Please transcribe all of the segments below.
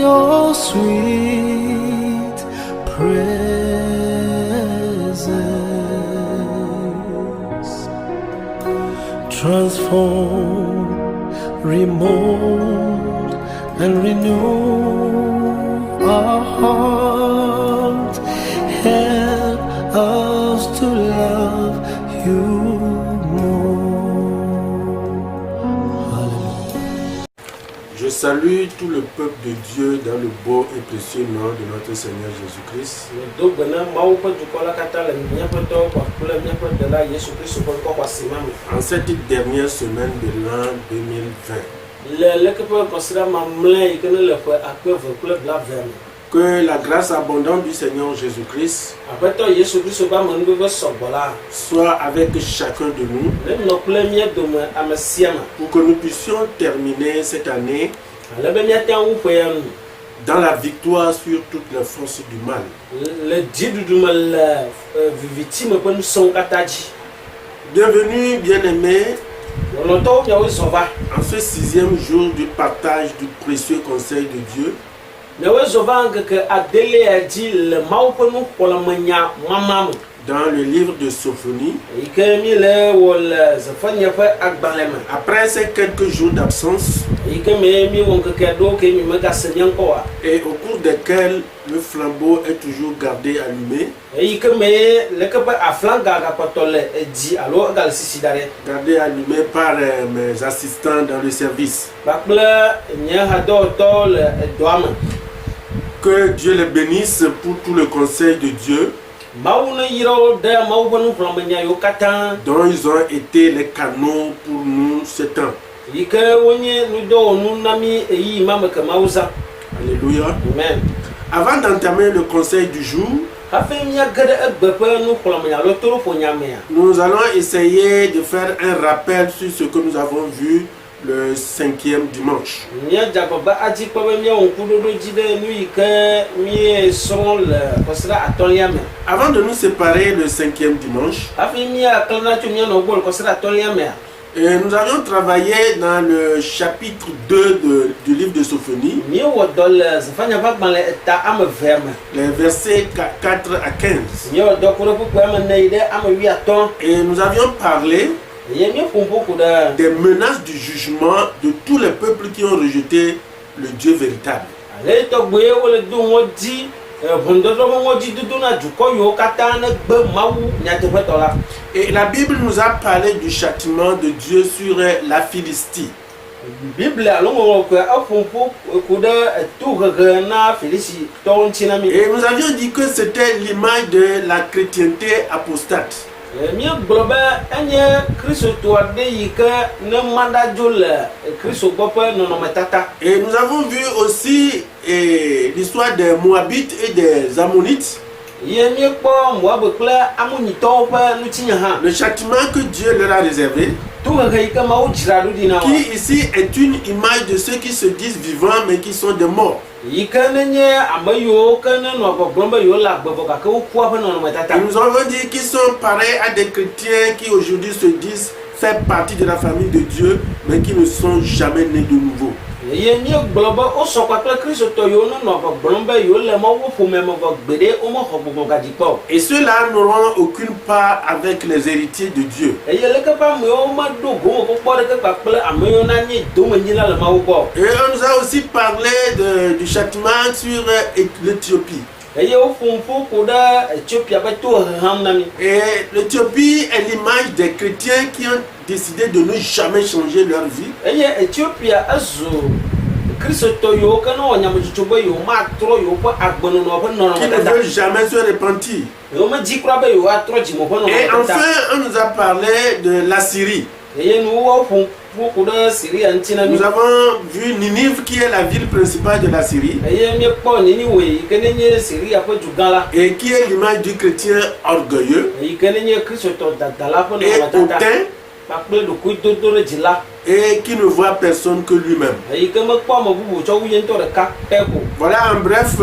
your sweet presence. Transform, remold, and renew our heart. Help us to love you more. Hallelujah. Je salue tout le peuple de Dieu dans le beau et précieux nom de notre Seigneur Jésus-Christ. En cette dernière semaine de l'an 2020. Que la grâce abondante du Seigneur Jésus-Christ soit avec chacun de nous pour que nous puissions terminer cette année dans la victoire sur toutes les forces du mal. Bienvenue, bien-aimés, en ce 6e jour du partage du précieux conseil de Dieu. Dans le livre de Sophonie, après ces quelques jours d'absence, et au cours desquels le flambeau est toujours gardé allumé, gardé allumé par mes assistants dans le service. Que Dieu les bénisse pour tout le conseil de Dieu, dont ils ont été les canaux pour nous ce temps. Alléluia. Amen. Avant d'entamer le conseil du jour, nous allons essayer de faire un rappel sur ce que nous avons vu le 5e dimanche. Avant de nous séparer le 5e dimanche, nous avions travaillé dans le chapitre 2 du livre de Sophonie, les versets 4 à 15. Et nous avions parlé des menaces du jugement de tous les peuples qui ont rejeté le Dieu véritable. Et la Bible nous a parlé du châtiment de Dieu sur la Philistie. Et nous avions dit que c'était l'image de la chrétienté apostate. Et nous avons vu aussi l'histoire des Moabites et des Ammonites. Le châtiment que Dieu leur a réservé, qui ici est une image de ceux qui se disent vivants mais qui sont des morts. Et nous avons dit qu'ils sont pareils à des chrétiens qui aujourd'hui se disent faire partie de la famille de Dieu mais qui ne sont jamais nés de nouveau. Et ceux-là n'auront aucune part avec les héritiers de Dieu. Et on nous a aussi parlé du châtiment sur l'Éthiopie. Et l'Éthiopie est l'image des chrétiens qui ont décidé de ne jamais changer leur vie. Qui ne veulent jamais se repentir. Et enfin, on nous a parlé de la Syrie. Nous avons vu Ninive qui est la ville principale de la Syrie et qui est l'image du chrétien orgueilleux et hautain et qui ne voit personne que lui-même. Voilà en bref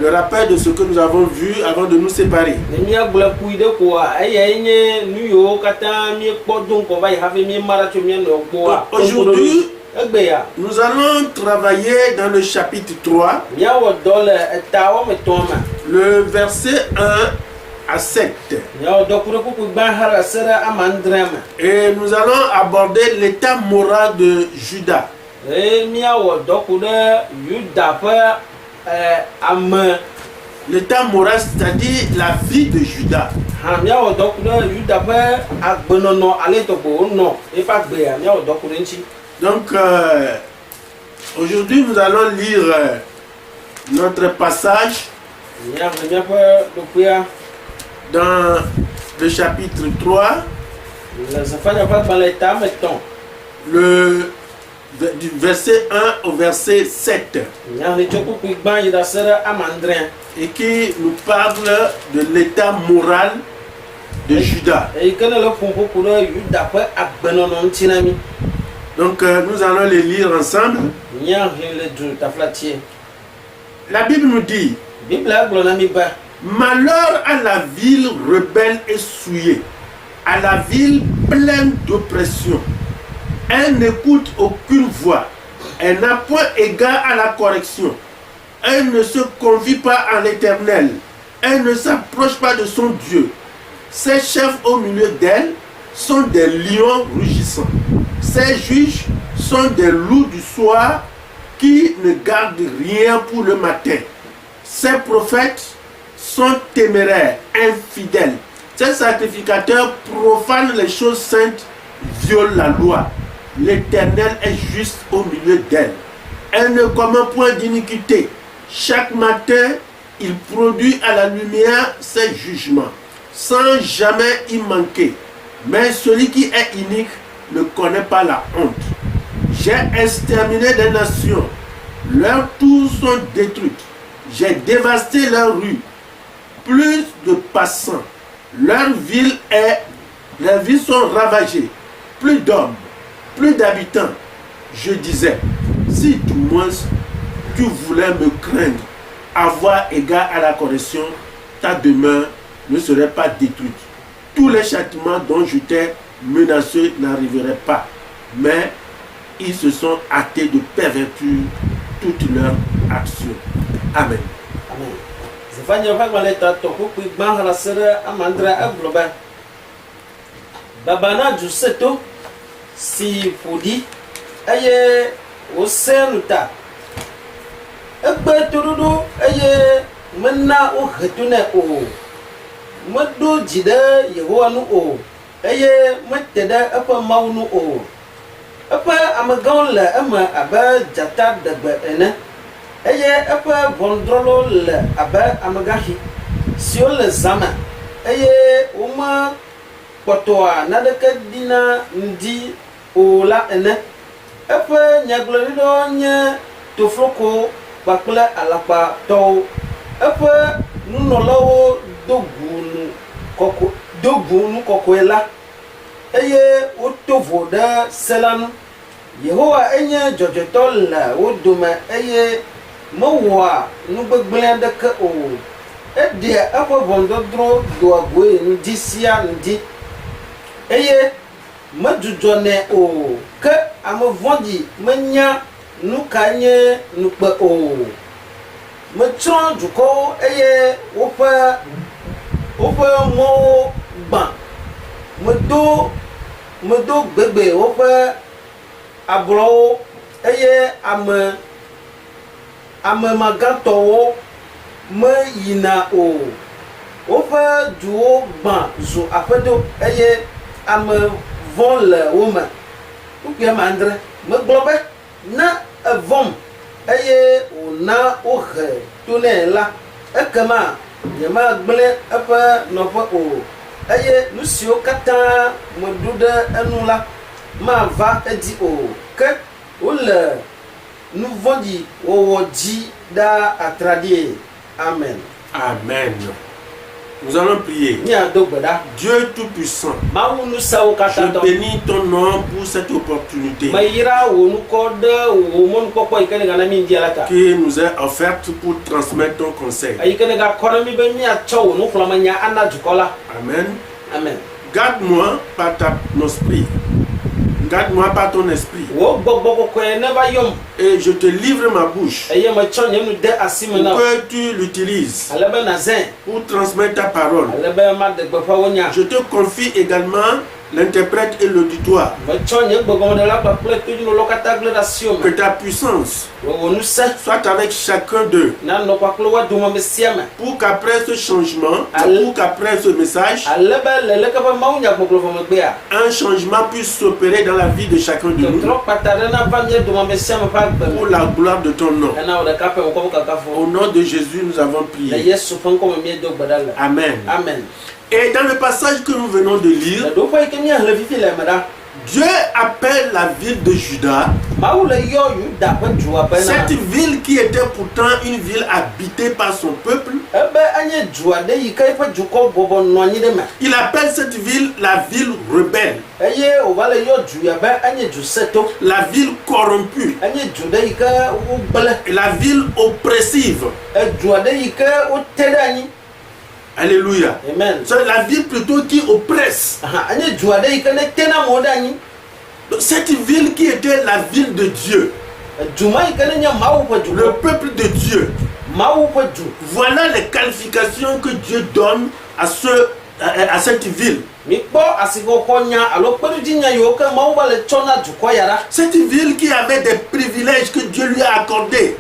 le rappel de ce que nous avons vu avant de nous séparer. Aujourd'hui, Nous allons travailler dans le chapitre 3, le verset 1 à 7. Et nous allons aborder l'état moral de Judas. L'état moral, c'est-à-dire la vie de Judas. Donc, aujourd'hui, nous allons lire notre passage dans le chapitre 3, du verset 1 au verset 7, et qui nous parle de l'état moral de Judas. Donc nous allons les lire ensemble. La Bible nous dit: malheur à la ville rebelle et souillée, à la ville pleine d'oppression. Elle n'écoute aucune voix, elle n'a point égard à la correction. Elle ne se confie pas en l'Éternel, elle ne s'approche pas de son Dieu. Ses chefs au milieu d'elle sont des lions rugissants. Ses juges sont des loups du soir qui ne gardent rien pour le matin. Ses prophètes sont téméraires, infidèles. Ses sacrificateurs profanent les choses saintes, violent la loi. L'Éternel est juste au milieu d'elle. Elle ne commet point d'iniquité. Chaque matin, il produit à la lumière ses jugements, sans jamais y manquer. Mais celui qui est inique ne connaît pas la honte. J'ai exterminé des nations. Leurs tours sont détruites. J'ai dévasté leurs rues. Plus de passants. Leurs villes sont ravagées. Plus d'hommes, plus d'habitants. Je disais, si du moins tu voulais me craindre, avoir égard à la correction, ta demeure ne serait pas détruite. Tous les châtiments dont je t'ai menacé n'arriveraient pas, mais ils se sont hâtés de pervertir toutes leurs actions. Amen. Babana du seto si fodi aye o senuta egbe turudu aye menna o hetune o modo jide yehowa nu o aye meteda apa maunu o apa amagon le ama aba jata degbe ene aye apa bondrolo le aba amagahi sio le zama aye uma Potoa nadeke dina ndi ola ene efe nyaglorido nye tofloko bakple alakpa to efe nunolawo dogunu kokoela eye wotovo de selanu Yehowa enye jojoto la wodome eye mowa nugbegble deke o ede efe bondodro doagoe ndi sia ndi eye madudone o ke amevondi menya nukanye nukpe o metron duko eye wopa mo gba medo gbegbe wopa abro eye ame magato me yina o wopa duo gba zu apedo eye ame von le wome ukpia mandre me globe na evom eye ona ohe tone la ekema yema gble epe nofe o eye nusio kata modude enu la ma va edi o ke ole nuvondi wowoji da atradie. Amen. Amen. Nous allons prier. Dieu Tout-Puissant, je bénis ton nom pour cette opportunité qui nous est offerte pour transmettre ton conseil. Amen. Amen. Garde-moi par ton esprit. Garde-moi par ton esprit. wo gbɔgbɔ kɔkɔe ne va yɔm Et je te livre ma bouche eye metsɔ nye nu de asi me na pour que tu l'utilises ale be nazẽ pour transmettre ta parole. ale be maɖe gbeƒã wo nya Je te confie également l'interprète et l'auditoire. metsɔ nye gbɔgbɔmeɖela kpakple todzinɔlawo katã gblẽ ɖe asiwo Que me ta puissance wò ŋusẽ soit avec chacun d'eux. nanɔ kpakple wo domame sia me Pour qu'après ce changement, Allez. pour qu'après ce message, ale be le leke ƒe mawunyagbɔgblɔ vɔ megbea un changement puisse s'opérer dans la vie de chacun de nous. trɔ kpata ɖe nava mía domame sia me ƒe agbe Pour me la gloire de ton nom. hena wò ɖeka ƒe ŋkɔ be kakafo Au nom de Jésus, nous avons le prié. yesu ƒe ŋkɔ me míedo gbe ɖa le Amen. amen Et dans le passage que nous venons de lire, le ɖoƒe yi ke míahle fifi le me ɖa Dieu appelle la ville de Juda, mawu le yɔ yuda ƒe dua bena cette ville qui était pourtant une ville habitée par son peuple, ebe enye du aɖe yi ke eƒe dukɔ bɔbɔ nɔ anyi ɖe me il appelle cette ville la ville rebelle, eye wòva le yɔ du ya be enye du seto la ville corrompue, enye du ɖe yi ke wogblẽ et la ville oppressive. edu aɖe yi ke wote ɖe anyi Alléluia. amen C'est la ville plutôt qui oppresse. aha enye du aɖe yi ke ne tena amewo ɖe anyi Donc, cette ville qui était la ville de Dieu, du ma yi ke ne nye mawu ƒe le dukɔ peuple de Dieu, mawu ƒe du voilà les qualifications que Dieu donne à cette ville. mikpɔ asixɔxɔ nya alo kpeɖodzinya yiwo ke mawu va le tsɔ na dukɔ ya ɖa Cette ville qui avait des privilèges que Dieu lui a accordés.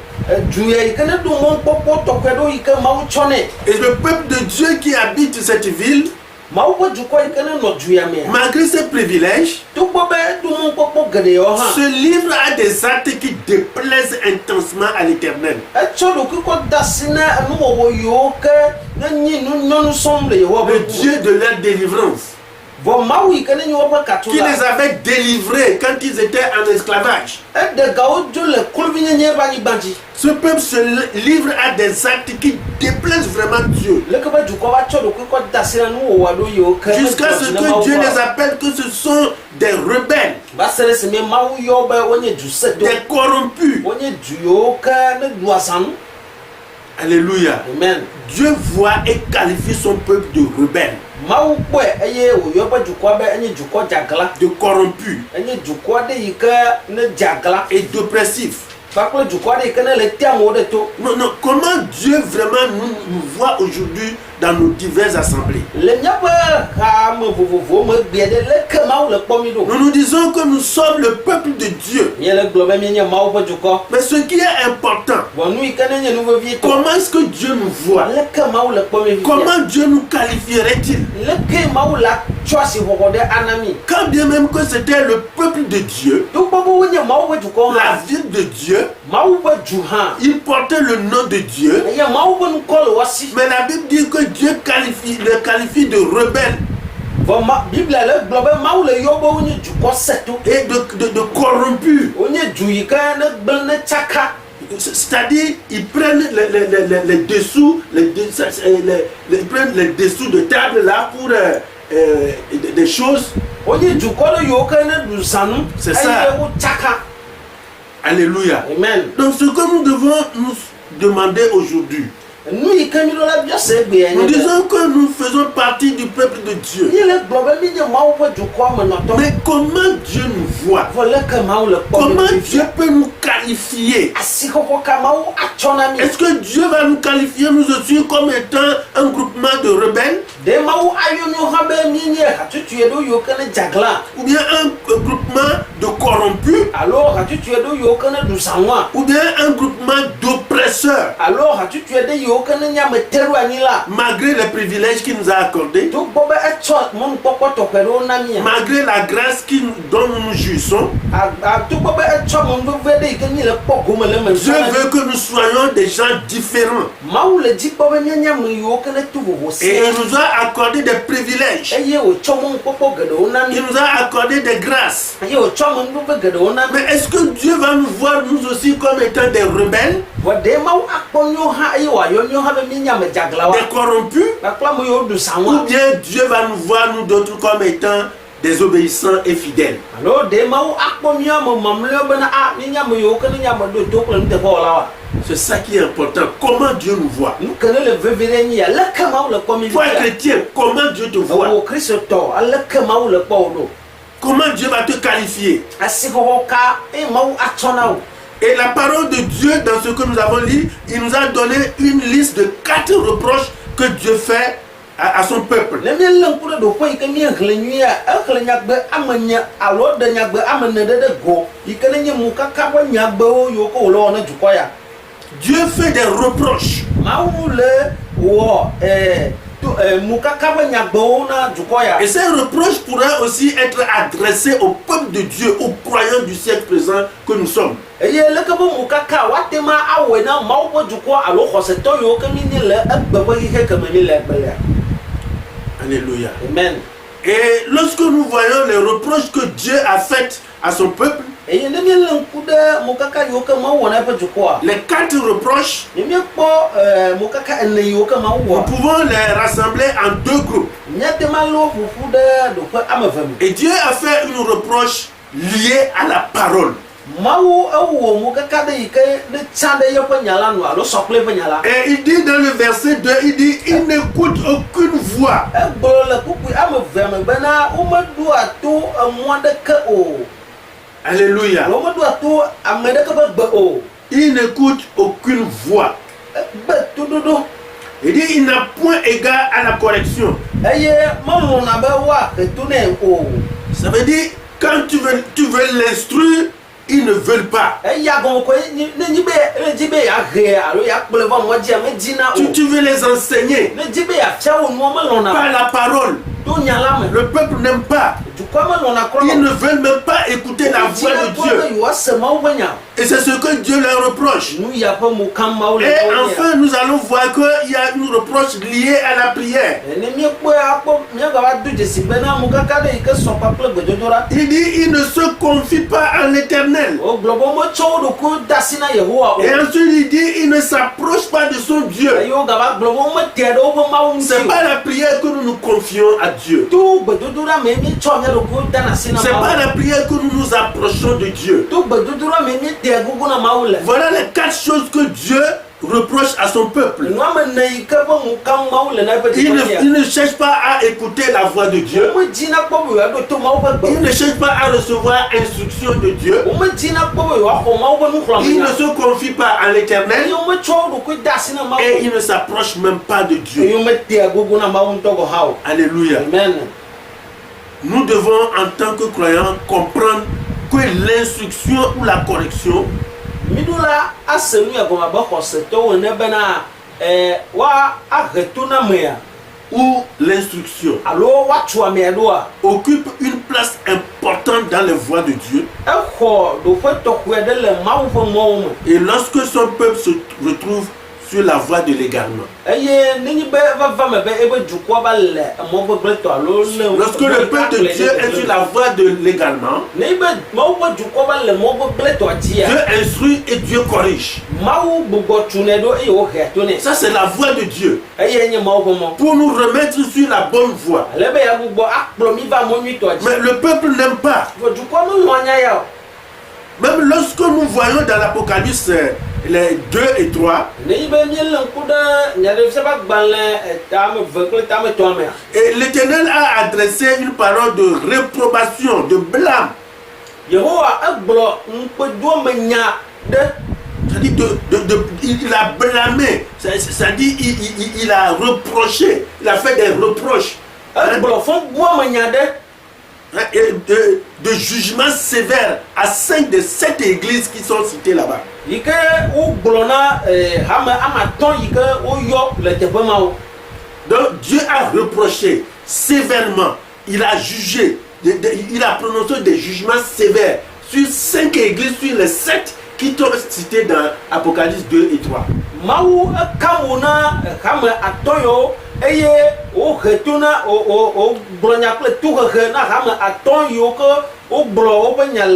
du ya yi ke ne ɖo mɔkpɔkpɔ tɔxɛ ɖo yi ke mawu tsɔ nɛ Et le peuple de Dieu qui habite cette ville, mawu ƒe dukɔ yi ke ne nɔ du ya mea malgré ses privilèges, togbɔ be ɖo mɔkpɔkpɔ geɖewo hã se livre à des actes qui déplaisent intensement à l'Éternel. etsɔ ɖokui kɔ da asi na enuwɔwɔ yiwo ke ne nyi nyɔnu sɔm le yehowa Le ƒe Dieu de leur délivrance, vɔ mawu yi ke ne nye woƒe katu qui la les avait délivrés quand ils étaient en esclavage. eɖe gawo dzo le kluvinyenye ƒe anyigba dzi Ce peuple se livre à des actes qui déplaisent vraiment Dieu. leke be dukɔ va tsɔ ɖokui kɔ da asi na nuwɔwɔ aɖewo yiwo ke Jusqu'à ce que Dieu les appelle que ce sont des rebelles, va se ɖe esime mawu yɔ be wonye du seto des corrompus. wonye du yiwo ke ne du azãnu Alléluia. amen Dieu voit et qualifie son peuple de rebelles, mawu kpɔe eye wòyɔ eƒe dukɔa be enye dukɔ dzagla de corrompus enye dukɔ aɖe yi ke ne dzagla et d'oppressifs. kpakple dukɔ aɖe yi ke ne le tea amewo ɖe to Non, non, comment Dieu vraiment nous voit aujourd'hui dans nos diverses assemblées? le míaƒe hame vovovowo me gbea ɖe leke mawu le kpɔ mí ɖo Nous nous disons que nous sommes le peuple de Dieu. míele gblɔ be míenye mawu ƒe dukɔ Mais ce qui est important, vɔ nu yi ke ne nye nu vevie to comment est-ce que Dieu nous voit? leke mawu le kpɔ mí vivia Comment Dieu nous qualifierait-il? leke mawu la tsɔ asixɔxɔ ɖe ana mí Quand bien même que c'était le peuple de Dieu, togbɔ be wonye mawu ƒe dukɔ la hã ville de Dieu, mawu ƒe du hã il portait le nom de Dieu. eye mawu ƒe nukɔ le woasi Mais la Bible dit que Dieu le qualifie de rebelle vɔ biblia le gblɔ be mawu le yɔ be wonye dukɔ seto et de corrompu. wonye du yi ke ne gblẽ ne tsaka C'est-à-dire, ils prennent les dessous, ils prennent les dessous de table là pour des choses. wonye dukɔ ɖe yiwo ke ne ɖu zãnu C'est ça. eye wo tsaka Alléluia. amen Donc ce que nous devons nous demander aujourd'hui, nu yi ke mi ɖo la bia se gbea nous nye be disons que nous faisons partie du peuple de Dieu. míele gblɔ be mi nye mawu ƒe dukɔa me nɔtɔ Mais comment Dieu nous voit? vɔ leke mawu le kpɔ Comment mi Dieu peut nous qualifier? asixɔxɔ ka mawu atsɔ na mi Est-ce que Dieu va nous qualifier nous aussi comme étant un groupement de rebelles de mawu ayɔ mi hã be mi nye hatsotso ɖo yiwo ke ne dzagla ou bien un groupement de corrompus alo hatsotso ɖo yiwo ke ne ɖu zãnua ou bien un groupement d'oppresseurs alo hatsotso ɖe yiwo ke ne nye ame te ɖo anyi la malgré les privilèges qu'il nous a accordés, togbɔ be etsɔ mɔnukpɔkpɔ tɔxɛ ɖewo na mia malgré la grâce dont nous nous jouissons. togbɔ be etsɔ mɔnuveve ɖe yi ke mi le kpɔ gome le me Dieu veut que nous soyons des gens différents mawu le dzi kpɔ be míanye ame yiwo ke ne to vovo et sia il nous a accordé des privilèges, eye wòtsɔ mɔnukpɔkpɔ geɖewo na mi il nous a accordé des grâces. eye wòtsɔ mɔnuveve geɖewo na mi Mais est-ce que Dieu va nous voir nous aussi comme étant des rebelles, vɔ de mawu akpɔ míwo hã eye wòayɔ míwo hã be míenye ame dzaglawoa des corrompus, kpakple ame yiwo ɖu ou zãnua bien Dieu va nous voir nous d'autres comme étant des obéissants et fidèles? alo de mawu akpɔ míwo ame mamlɛwo bena míenye ame yiwo ke ne nye ame ɖoto kple nuteƒewɔlawoa C'est ça qui est important. Comment Dieu nous voit? nu ke ne le veve ɖe nyi ya leke mawu le kpɔ mi Toi via chrétien, comment Dieu te voit? wo kristotɔ aleke mawu le kpɔ wo ɖo comment Dieu va te qualifier. asiko ka e mau atona o Et la parole de Dieu, dans ce que nous avons lu, il nous a donné une liste de 4 reproches que Dieu fait à son peuple. le mi len ku do ko ikemi hlenyu a hlenyagbe amanya alo de nyagbe amene de go ikene nyi mukaka bo nyagbe o yoko lo na jukoya Dieu fait des reproches. mau le wo mukaka bo nyagbe o na jukoya Et ces reproches pourraient aussi être adressés au peuple de Dieu, aux croyants du siècle présent que nous sommes. eye le ka bo mukaka watema awe na mau bo juko alo khoseto yo kemi ni le egbe bo ike kemi le gbele. Alléluia. Amen. Et lorsque nous voyons les reproches que Dieu a faits à son peuple, eye le mi len ku de mukaka yo ka mau wona pe juko les 4 reproches, ni mi po mukaka ene yo ka mau nous wo pouvons les rassembler en 2 groupes. nyatema lo fufu de do ko amavami Et Dieu a fait une reproche liée à la parole. mau awo mukaka de ike de chande yo pa nyala no alo sokle pa nyala Et il dit dans le verset 2, il dit, il n'écoute aucune voix. egbo le kuku amavami bana umadu atu amwade ka o Alléluia. umadu atu amede ka ba o Il n'écoute aucune voix. be tududu Il dit, il n'a point égard à la correction. eye mamu na be wa ketune o Ça veut dire, quand tu veux l'instruire, ils ne veulent pas. eya gon ko ni jibe ya he alo ya kple va mo je me dina o Tu veux les enseigner ne jibe ya chawo no ma lona par la parole. do nyala me Le peuple n'aime pas. du ko ma lona ko Ils ne veulent même pas écouter la voix de Dieu. yo se ma o banya Et c'est ce que Dieu leur reproche. nous y a pas mu kam ma o le Et enfin, nous allons voir qu'il y a une reproche liée à la prière. ne mi ko ya ko mi ga wa du de si bena mu kaka de ke so pa ple gododora Il dit, il ne se confie pas en l'Éternel. o globo mo cho do ko dasina yehowa o Et ensuite, il dit, il ne s'approche pas de son Dieu. yo ga ba globo mo te do ko ma o C'est pas la prière que nous nous confions à Dieu. tu gododora me mi cho nya do ko danasina C'est ma pas la prière que nous nous approchons de Dieu. tu gododora me mi te gugu na ma o le Voilà les 4 choses que Dieu reproche à son peuple. ngame na ika ba mu kam ma o le na pe Il ne cherche pas à écouter la voix de Dieu. mo dina ko bo ya do to ma o ba Il ne cherche pas à recevoir instruction de Dieu. mo dina ko bo ya ko ma o ba nu khla Il ne se confie pas à l'Éternel. yo mo cho do ko dasina ma Et il ne s'approche même pas de Dieu. yo me te gugu na ma o to go hawo Alléluia. amen. Nous devons, en tant que croyants, comprendre que l'instruction ou la correction midula asenu ya goma ba khoseto wona bana wa agetuna meya ou l'instruction alo wa chwa me doa occupe une place importante dans les voies de Dieu. e kho do fo to ku de le mawu fo mo Et lorsque son peuple se retrouve sur la voie de l'égarement. eye ni be va me be e be jukwa ba le mo be bleto alo le Lorsque le peuple de Dieu est sur la voie de l'égarement, ni be mo be jukwa ba le mo be bleto atia Dieu instruit et Dieu corrige. mawu bugo tune do e o hetone Ça, c'est la voie de Dieu. eye nyi mawu mo Pour nous remettre sur la bonne voie. le be ya bugo akplo mi va mo nyi to atia Mais le peuple n'aime pas. go jukwa mo nwanya ya Même lorsque nous voyons dans l'Apocalypse les 2 et 3, ni be mi len ku de nya de se ba gbanle tam vekle tam to me et l'Éternel a adressé une parole de réprobation, de blâme. yehowa agblo npe do me nya de C'est-à-dire, il a blâmé, c'est-à-dire il a reproché, il a fait des reproches. agblo fo bo me nya de Et de jugements sévères à 5 des 7 églises qui sont citées là-bas. yike o glona hama amaton yike o yo le tebema o Donc Dieu a reproché sévèrement, il a jugé, il a prononcé des jugements sévères sur 5 églises, sur les 7 qui sont citées dans Apocalypse 2 et 3. mawu kamona hama atoyo eye o hetuna o glonya kle tu he na hama aton yo ko o blo o benyal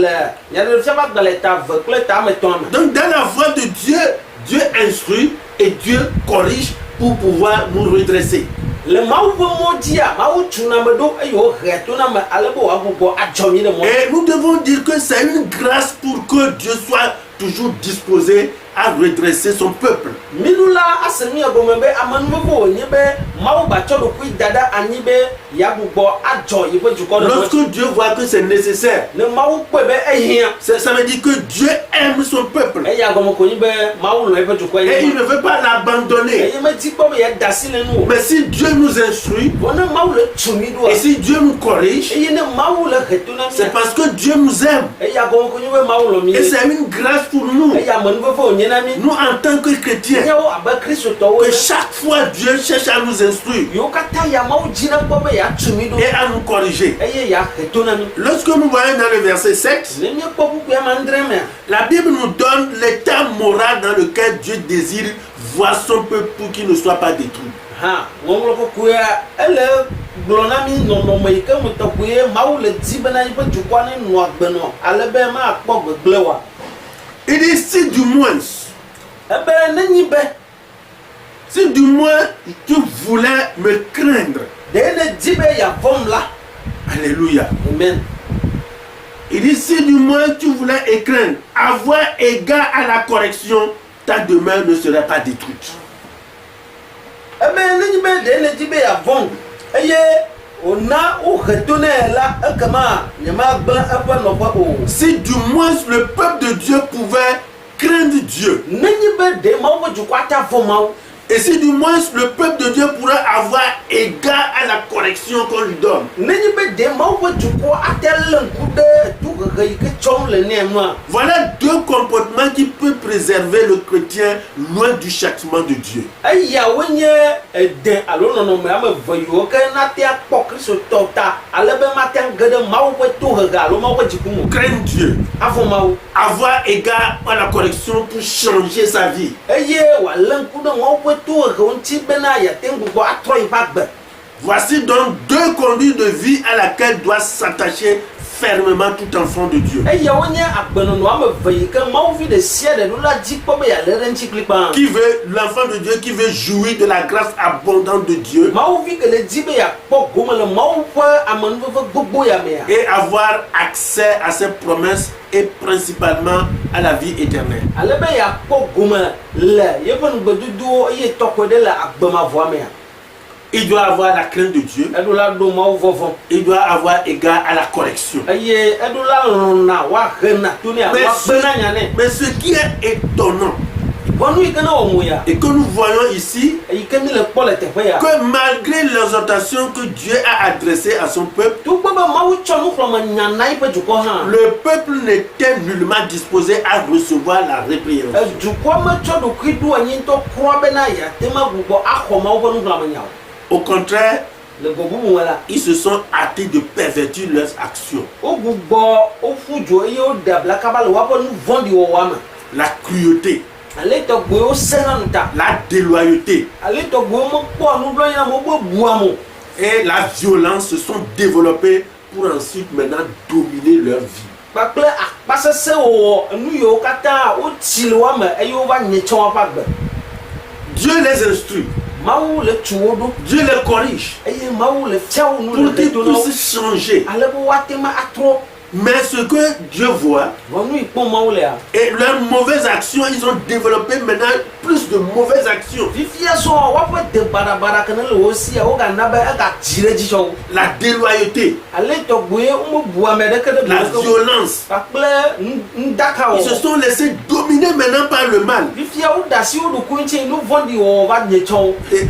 nya de se ba gale ta vekle ta me ton Donc dans la voie de Dieu, Dieu instruit et Dieu corrige pour pouvoir nous redresser. le mawu bo mo dia mawu tuna me do eyo hetuna me alebo abugo ajomi de mo Et nous devons dire que c'est une grâce pour que Dieu soit toujours disposé à redresser son peuple. minula asemi agomebe amanu bo ni be mawu ba tsɔ ɖokui da ɖe anyi be yeagbugbɔ adzɔ yiƒe dukɔ ɖe Lorsque Dieu voit que c'est nécessaire, ne mawu kpɔe be ehiã ça veut dire que Dieu aime son peuple. eya gɔme ko nyi be mawu lɔ yiƒe dukɔ Et il yi ne veut pas l'abandonner. eye medi kpɔ be yeada asi le nu o Mais si Dieu nous instruit, vɔ ne mawu le tu mi ɖoa et si Dieu nous corrige, eye ne mawu le he to na c'est mi parce que Dieu nous aime. eya gɔme ko nyi be mawu lɔ mi Et c'est une grâce pour nous, eya amenuveve wònye na mi nous en tant que chrétiens, nyawo abe kristotɔwo que chaque fois Dieu cherche à nous instruire yiwo katã ya mawu dzina kpɔ be yeatu mi ɖo et à nous corriger. eye yeahe to na mi Lorsque nous voyons dans le verset 7, ne miekpɔ buku amandre mea la Bible nous donne l'état moral dans lequel Dieu désire voir son peuple pour qu'il ne soit pas détruit. hã ŋɔŋlɔ kɔkɔe ya ele gblɔ na mi nɔnɔme yi ke me tɔxɔe mawu le di bena yiƒe dukɔa ne nɔ agbenɔ ale be makpɔ gbegblẽ wa Il dit si du moins ebe nenyi be tu voulais me craindre. ɖe ne di be yeavɔm la Alléluia. amen Il dit si du moins tu voulais écraindre, avoir égard à la correction, ta demeure ne serait pas détruite. ebe nenyi be ɖe ne di be yeavɔm eye wòna wohe to nɛ la ekema nyemagblẽ eƒe nɔƒe o Si du moins le peuple de Dieu pouvait craindre Dieu, nenyi be ɖe mawu ƒe dukɔa ta vɔ mawu et si du moins le peuple de Dieu pourrait avoir égard à la correction qu'on lui donne, nenyi be ɖe mawu ƒe dukɔ ate lé ŋku ɖe tohehe yi ke tsɔm le nɛ nua voilà deux comportements qui peuvent préserver le chrétien loin du châtiment de Dieu. eyawoe nye ede alo nɔnɔme ame eve yiwo ke nate akpɔ kristotɔ ta ale be mate age ɖe mawu ƒe tohehe alo mawu ƒe dziku me Craindre Dieu, avɔ mawu avoir égard à la correction pour changer sa vie. eye wòalé ŋku ɖe mawu ƒe tohehe ŋuti bena yeate ŋu gbugbɔ atrɔ yiƒe agbe Voici donc deux conduites de vie à laquelle doit s'attacher fermement tout enfant de Dieu. eyawo nye agbenɔnɔ ame eve yi ke mawuvi ɖe sia ɖe ɖo la dzi kpɔ be yealé ɖe ŋuti kplikpã Qui veut, l'enfant de Dieu qui veut jouir de la grâce abondante de Dieu mawuvi ke le dzi be yeakpɔ gome le mawu ƒe amenuveve gbogbo ya mea et avoir accès à ses promesses et principalement à la vie éternelle. ale be yeakpɔ gome le yeƒe nugbedodowo eye tɔxɔe ɖe le agbemavɔa mea Il doit avoir la crainte de Dieu. eɖo la ɖo mawu vɔvɔ Il doit avoir égard à la correction. eye eɖo la lɔ̃na woahena to nɛ woagbe na nya nɛ Mais ce qui est étonnant ʋɔnu yi ke ne wɔ mo ya et que nous voyons ici, yi ke mi le kpɔ le teƒe ya que malgré l'exhortation que Dieu a adressée à son peuple, togbɔ be mawu tsɔ nuxlɔme nya na yiƒe dukɔ hã le peuple n'était nullement disposé à recevoir la répréhension. dukɔ metsɔ ɖokui ɖo anyi ŋutɔ kura bena yeate ma gbugbɔ axɔ mawu ƒe nuxlɔme nya o Au contraire, le gbɔbubu me la ils se sont hâtés de pervertir leurs actions. wo gbugbɔ woƒu dzo eye woɖe abla kaba le woaƒe nu vɔ̃ɖi wɔwɔa me La cruauté, ale tɔgbuiwo sẽna nu ta la déloyauté ale tɔgbuiwo mekpɔa nublanui na mo be bua mo et la violence se sont développés pour ensuite maintenant dominer leur vie. kpakple akpasese wɔwɔ nu yiwo katã wotsi le woame eye wova nye tsɔ woƒe agbe Dieu les instruit, mawu le tu wo ɖo Dieu les corrige eye mawu le fia wo nu pour le qu'ils to na wo puissent changer. ale be woate ma atrɔ Mais ce que Dieu voit, wɔnu yi kpɔm mawu lea et leurs mauvaises actions, ils ont développé maintenant plus de mauvaises actions. fifia sɔn woaƒe de baɖabaɖa ke ne le wo sia wogana be egadzi ɖe dzi tsɔ wo La déloyauté, ale tɔgbuie womebu ame ɖeke ɖe la bu violence, kpakple nudaka ils se wɔwɔ sont laissés dominer maintenant par le mal. fifia woɖe asi wo ɖokui ŋuti nu vɔ̃ɖi wɔwɔ va nye tsɔ wo Et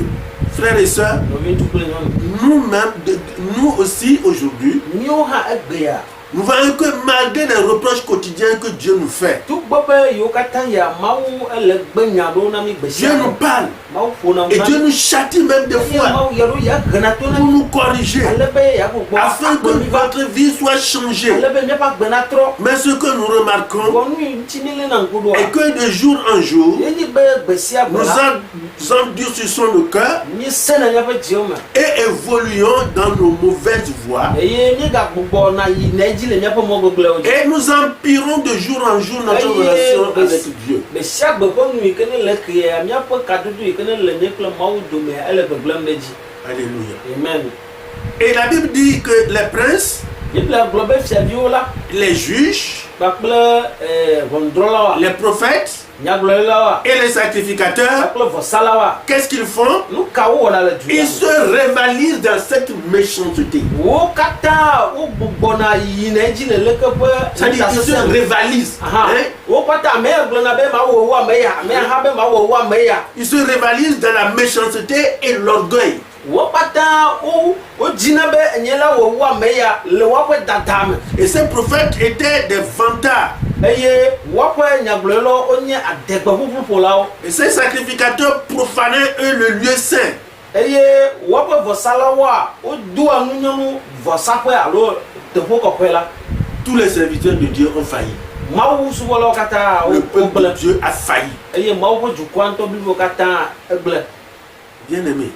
frères et sœurs, nɔvi ŋutsu kple nyɔnu nous-mêmes, nous aussi aujourd'hui, míwo hã egbea nous voyons que malgré les reproches quotidiens que Dieu nous fait, togbɔ be yiwo katã ya mawu ele gbe nya ɖo na mi gbe Dieu sia nous gbe parle mawu ƒona et nu Dieu na nous châtie même des mi eye fois mawu ya ɖo ya hena to na pour mi nous corriger ale be yeagbugbɔ afin que akpɔ mi va votre vie soit changée. ale be míaƒe agbe natrɔ Mais ce que nous remarquons wɔnu yi ŋuti mi lé na ŋku ɖoa est que de jour en jour, yenye be gbe sia gbe nous la endurcissons le cœur mi sẽna míaƒe dziwo me et évoluons dans nos mauvaises voies. eye míegagbugbɔ na yi na edzi le míaƒe mɔ gbegblẽwo dzi Et nous empirons de jour en jour notre relation avec Dieu. gbe sia gbe ƒe nu yi ke ne le kea míaƒe kadodo yi ke ne le mí kple mawu domea ele gbegblẽm ɖe dzi Alléluia. amen Et la Bible dit que les princes, biblia gblɔ be fiaviwo la les juges, kpakple ʋɔnudrɔ̃lawoa les prophètes, et les sacrificateurs, qu'est-ce qu'ils font? Ils se rivalisent dans cette méchanceté. C'est-à-dire qu'ils se rivalisent. Ils se rivalisent dans la méchanceté et l'orgueil. Et ces prophètes étaient des vantards. Et ces sacrificateurs profanaient eux le lieu saint. Tous les serviteurs de Dieu ont failli. Le peuple de Dieu a failli. Bien aimé,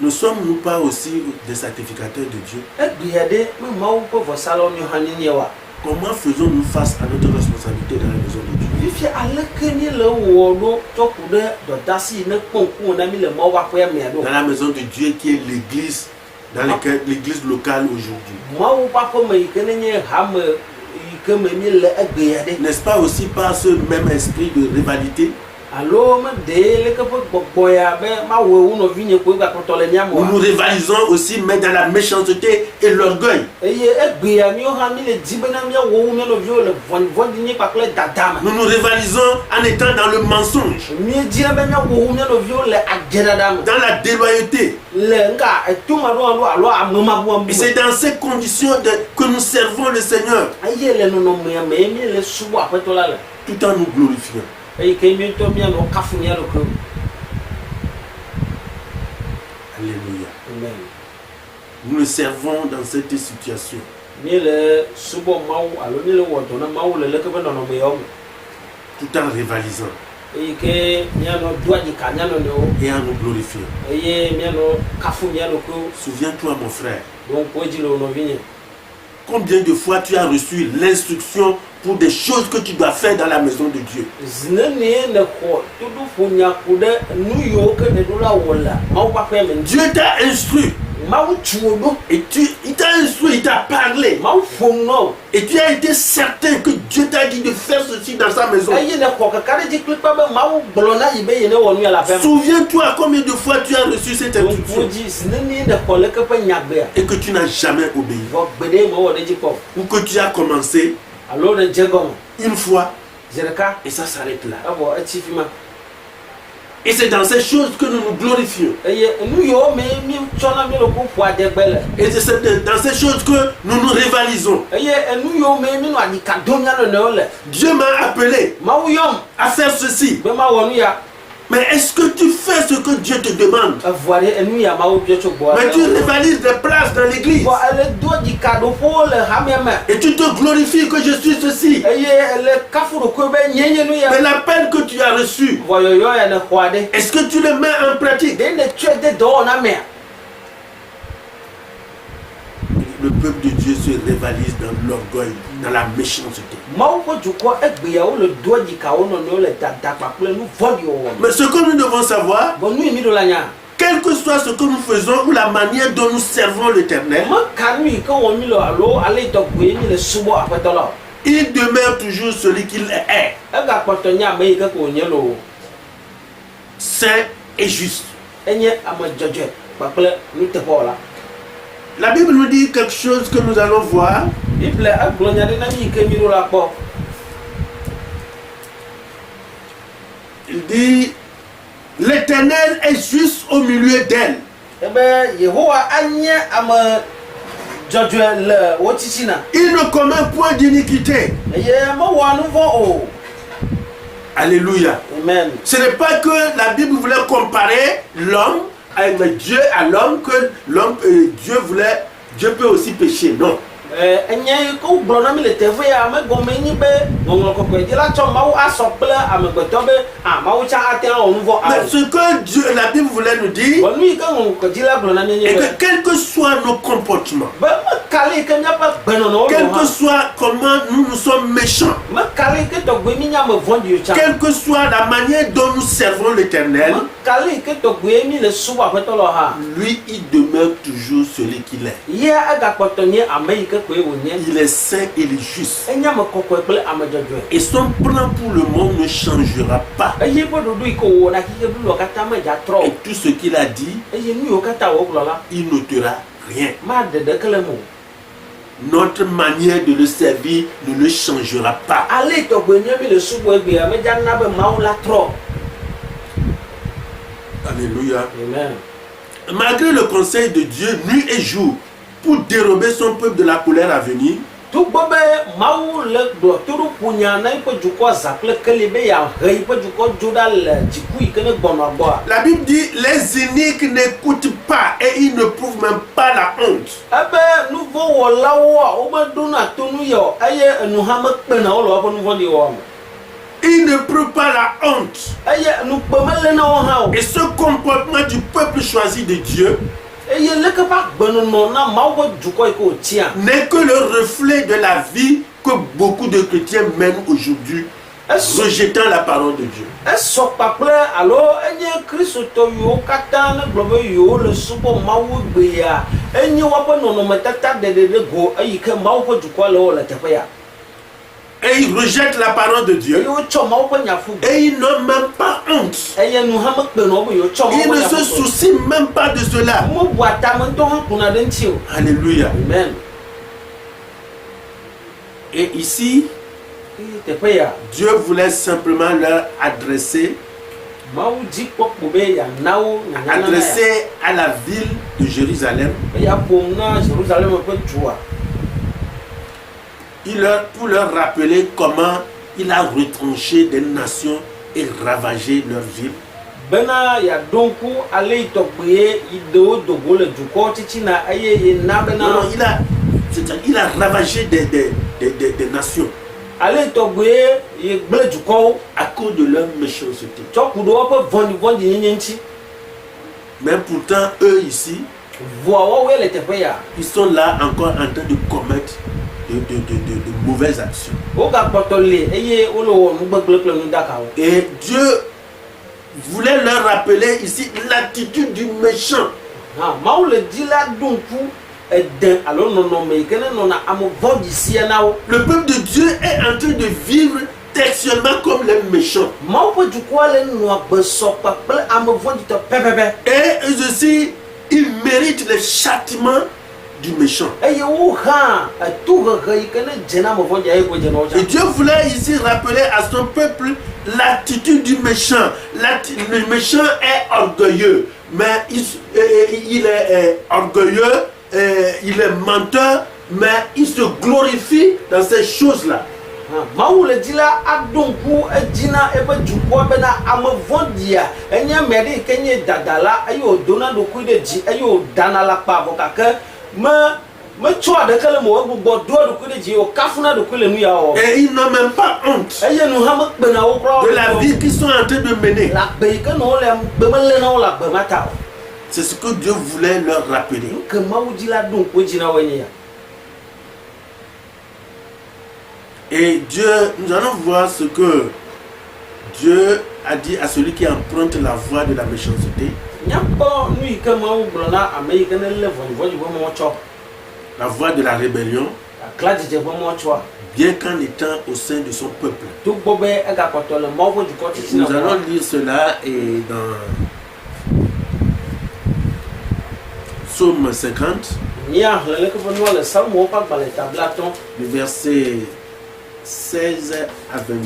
ne sommes-nous pas aussi des sacrificateurs de Dieu? Comment faisons-nous face à notre responsabilité dans la maison de Dieu? Dans la maison de Dieu qui est l'église, dans laquelle l'église locale aujourd'hui. N'est-ce pas aussi par ce même esprit de rivalité? Nous nous rivalisons aussi, mais dans la méchanceté et l'orgueil. Nous nous rivalisons en étant dans le mensonge, dans la déloyauté. Et c'est dans ces conditions que nous servons le Seigneur, tout en nous glorifiant. Alléluia. Nous le servons dans cette situation. Tout en rivalisant et en nous glorifiant. Souviens-toi, mon frère, combien de fois tu as reçu l'instruction pour des choses que tu dois faire dans la maison de Dieu? Dieu t'a instruit. Et il t'a instruit, il t'a parlé. Et tu as été certain que Dieu t'a dit de faire ceci dans sa maison. Souviens-toi combien de fois tu as reçu cette instruction et que tu n'as jamais obéi. Ou que tu as commencé une fois et ça s'arrête là. Et c'est dans ces choses que nous nous glorifions. Et c'est dans ces choses que nous nous rivalisons. Dieu m'a appelé à faire ceci. Mais est-ce que tu fais ce que Dieu te demande? Mais tu rivalises des places dans l'église. Et tu te glorifies que je suis ceci. Mais l'appel que tu as reçu, est-ce que tu le mets en pratique? Le peuple de Dieu se rivalise dans l'orgueil, dans la méchanceté. Mais ce que nous devons savoir, quel que soit ce que nous faisons ou la manière dont nous servons l'Éternel, il demeure toujours celui qu'il est. Saint et juste. La Bible nous dit quelque chose que nous allons voir. Il dit, l'Éternel est juste au milieu d'elle. Il ne commet point d'iniquité. Alléluia. Amen. Ce n'est pas que la Bible voulait comparer l'homme avec Dieu à l'homme, que l'homme, Dieu peut aussi pécher. Non. Mais ce que Dieu, la Bible voulait nous dire, est que quel que soit nos comportements, Quel que soit comment nous sommes méchants, quelle que soit la manière dont nous servons l'Éternel, lui, il demeure toujours celui qu'il est. Il est saint et il est juste. Et son plan pour le monde ne changera pas. Et tout ce qu'il a dit, il n'ôtera rien. Notre manière de le servir ne le changera pas. Alléluia. Amen. Malgré le conseil de Dieu nuit et jour pour dérober son peuple de la colère à venir, la Bible dit les iniques n'écoutent pas et ils ne prouvent même pas la honte. Ils ne prouvent pas la honte. Et ce comportement du peuple choisi de Dieu n'est que le reflet de la vie que beaucoup de chrétiens mènent aujourd'hui, rejetant la parole de Dieu. Et ils rejettent la parole de Dieu. Et ils n'ont même pas honte. Ils ne se soucient même pas de cela. Alléluia. Amen. Et ici, Dieu voulait simplement leur adresser à la ville de Jérusalem, pour leur rappeler comment il a retranché des nations et ravagé leur ville. Non, il a ravagé des nations à cause de leur méchanceté. Mais pourtant, eux ici, ils sont là encore en train de commettre de mauvaises actions. Et Dieu voulait leur rappeler ici l'attitude du méchant. Le peuple de Dieu est en train de vivre textuellement comme les méchants. Et eux aussi, ils méritent le châtiment du méchant. Et Dieu voulait ici rappeler à son peuple l'attitude du méchant. Le méchant est orgueilleux, mais il est orgueilleux, il est menteur, mais il se glorifie dans ces choses-là. Et ils n'ont même pas honte de la vie qu'ils sont en train de mener. C'est ce que Dieu voulait leur rappeler. Et Dieu, nous allons voir ce que Dieu a dit à celui qui emprunte la voie de la méchanceté. La voie de la rébellion, bien qu'en étant au sein de son peuple. Nous allons lire cela et dans Psaume 50, le verset 16 à 22.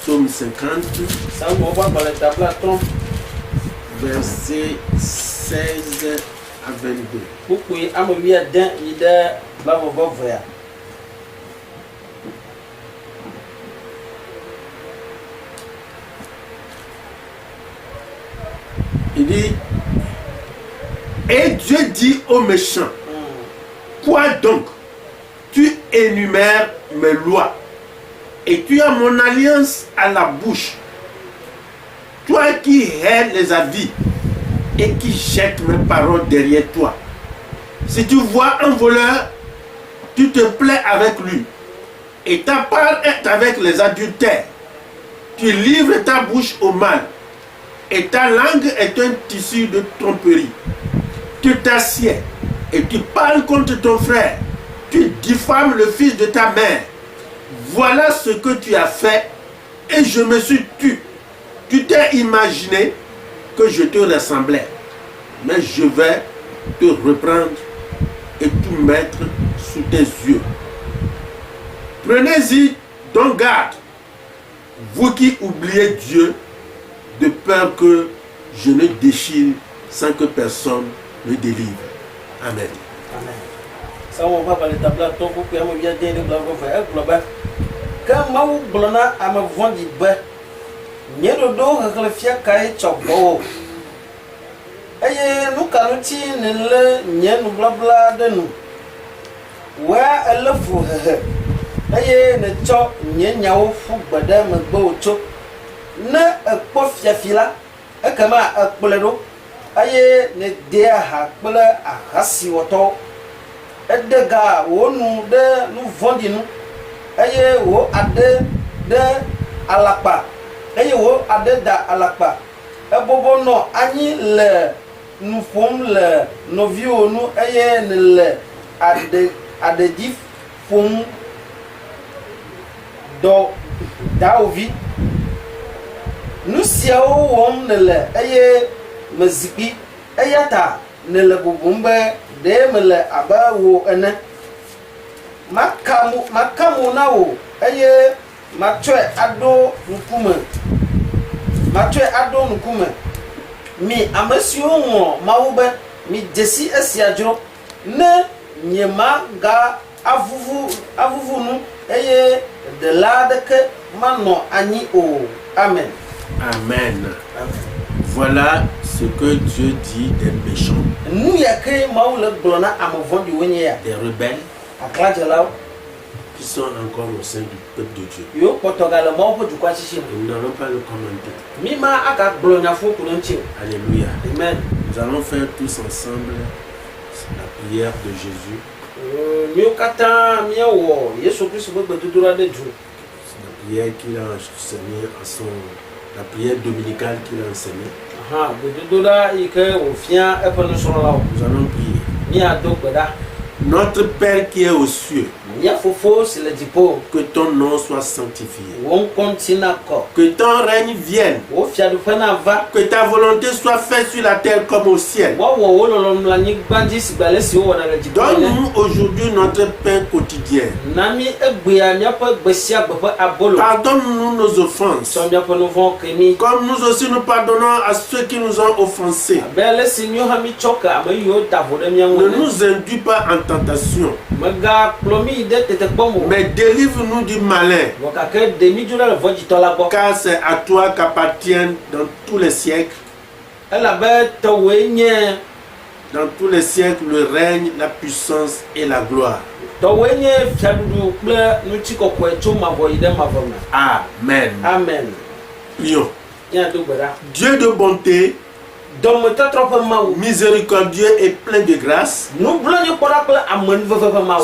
Psaume 50, verset 16 à 22. Il dit, et Dieu dit aux méchants, quoi donc? Tu énumères mes lois et tu as mon alliance à la bouche. Toi qui hais les avis et qui jette mes paroles derrière toi. Si tu vois un voleur, tu te plais avec lui. Et ta part est avec les adultères. Tu livres ta bouche au mal. Et ta langue est un tissu de tromperie. Tu t'assieds et tu parles contre ton frère. Tu diffames le fils de ta mère. Voilà ce que tu as fait et je me suis tu. Tu t'es imaginé que je te ressemblais. Mais je vais te reprendre et tout mettre sous tes yeux. Prenez-y donc garde, vous qui oubliez Dieu, de peur que je ne déchire sans que personne ne délivre. Amen. Amen. Ça on va parler tabla to ko ko mo bien de bla ko fa ko ba ka ma wu blona ama vondi ba nyedo do ha kala fia kai chobo aye nu kanu ti ne le nyenu bla bla de nu wa alafu aye ne cho nyenyawo fu gbada me gbo cho na ekpo fia fila e kama akpole do aye ne de ha kpole ahasi woto edega wonu de nu vondi nu aye wo ade de alakpa aye wo ade da alakpa ebobo no anyi le nu fom le novio nu aye ne le ade dif fom do daovi nu siawo wom ne le aye mezipi ayata ne le bubumbe de mele aba wo ene makamu na wo aye matwe ado nkume mi amasio wo mawube mi jesi asiajo ne nyema ga avuvu nu aye de ladeke mano ani o amen. Amen. Voilà ce que Dieu dit des méchants, des rebelles qui sont encore au sein du peuple de Dieu. Nous n'allons pas le commenter. Alléluia. Amen. Nous allons faire tous ensemble la prière de Jésus. La prière qu'il a enseignée à son... La prière dominicale qu'il a enseignée. Nous allons prier. Notre Père qui est aux cieux, que ton nom soit sanctifié, que ton règne vienne, que ta volonté soit faite sur la terre comme au ciel. Donne-nous aujourd'hui notre pain quotidien. Pardonne-nous nos offenses, comme nous aussi nous pardonnons à ceux qui nous ont offensés. Ne nous induis pas en tentation, mais délivre-nous du malin, car c'est à toi qu'appartiennent dans tous les siècles. Dans tous les siècles, le règne, la puissance et la gloire. Amen. Amen. Prions. Dieu de bonté, miséricordieux et plein de grâce,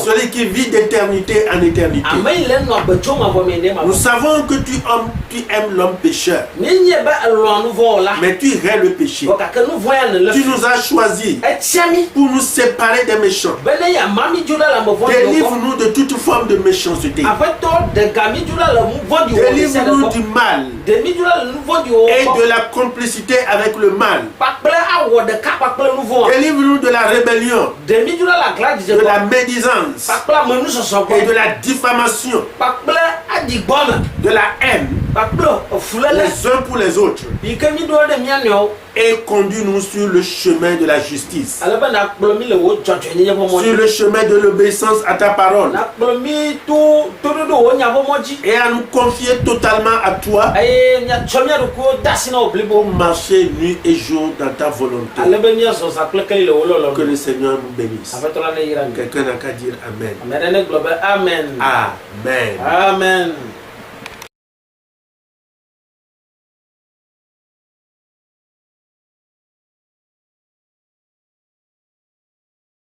celui qui vit d'éternité en éternité. Nous savons que tu aimes l'homme pécheur, mais tu hais le péché. Tu nous as choisis pour nous séparer des méchants. Délivre-nous de toute forme de méchanceté. Délivre-nous du mal et de la complicité avec le mal. Délivre-nous de la rébellion, de la médisance et de la diffamation, de la haine les uns pour les autres, et conduis-nous sur le chemin de la justice, sur le chemin de l'obéissance à ta parole, et à nous confier totalement à toi pour marcher nuit et jour dans ta volonté. Que le Seigneur nous bénisse. Quelqu'un n'a qu'à dire Amen. Amen. Amen. Amen.